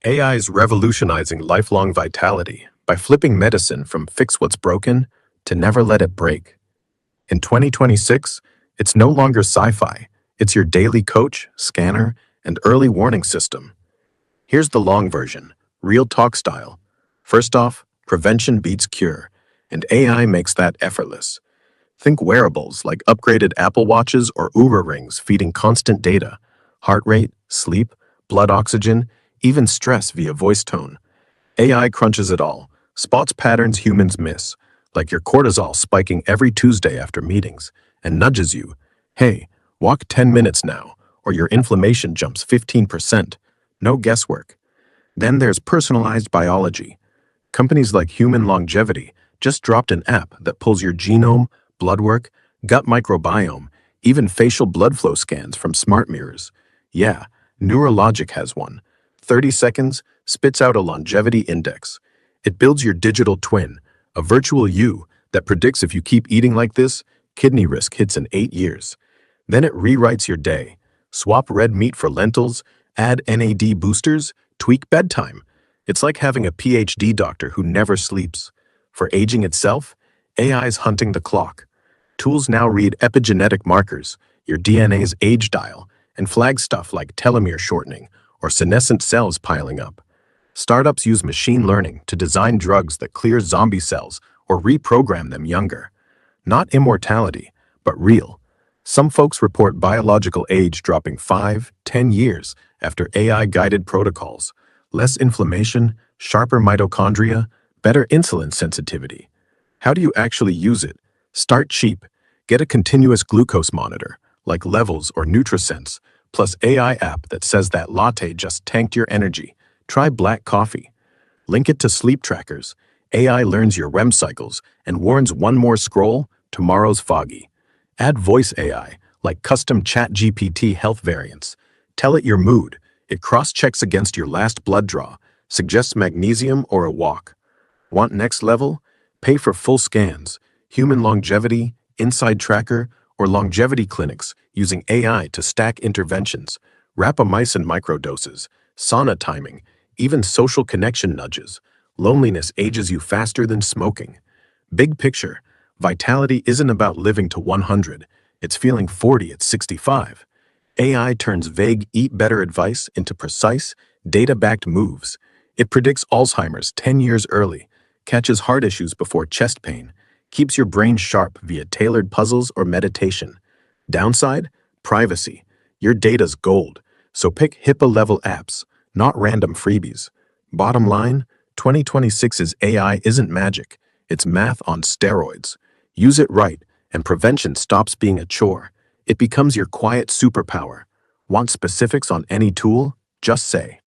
AI is revolutionizing lifelong vitality by flipping medicine from fix what's broken to never let it break. In 2026, it's no longer sci-fi. It's your daily coach, scanner, and early warning system. Here's the long version, real talk style. First off, prevention beats cure, and AI makes that effortless. Think wearables like upgraded Apple Watches or Oura Rings feeding constant data, heart rate, sleep, blood oxygen, even stress via voice tone. AI crunches it all, spots patterns humans miss, like your cortisol spiking every Tuesday after meetings, and nudges you, hey, walk 10 minutes now, or your inflammation jumps 15%. No guesswork. Then there's personalized biology. Companies like Human Longevity just dropped an app that pulls your genome, blood work, gut microbiome, even facial blood flow scans from smart mirrors. Yeah, Neurologic has one. 30 seconds, spits out a longevity index. It builds your digital twin, a virtual you that predicts if you keep eating like this, kidney risk hits in 8 years. Then it rewrites your day. Swap red meat for lentils, add NAD boosters, tweak bedtime. It's like having a PhD doctor who never sleeps. For aging itself, AI's hunting the clock. Tools now read epigenetic markers, your DNA's age dial, and flag stuff like telomere shortening or senescent cells piling up. Startups use machine learning to design drugs that clear zombie cells or reprogram them younger. Not immortality, but real. Some folks report biological age dropping 5, 10 years after AI-guided protocols. Less inflammation, sharper mitochondria, better insulin sensitivity. How do you actually use it? Start cheap. Get a continuous glucose monitor, like Levels or NutriSense, plus AI app that says that latte just tanked your energy. Try black coffee. Link it to sleep trackers. AI learns your REM cycles and warns one more scroll, tomorrow's foggy. Add voice AI, like custom ChatGPT health variants. Tell it your mood. It cross-checks against your last blood draw, suggests magnesium or a walk. Want next level? Pay for full scans, Human Longevity, Inside Tracker, or longevity clinics using AI to stack interventions, rapamycin microdoses, sauna timing, even social connection nudges. Loneliness ages you faster than smoking. Big picture, vitality isn't about living to 100, it's feeling 40 at 65. AI turns vague eat better advice into precise, data-backed moves. It predicts Alzheimer's 10 years early, catches heart issues before chest pain, keeps your brain sharp via tailored puzzles or meditation. Downside? Privacy. Your data's gold, so pick HIPAA-level apps, not random freebies. Bottom line, 2026's AI isn't magic, it's math on steroids. Use it right, and prevention stops being a chore. It becomes your quiet superpower. Want specifics on any tool? Just say.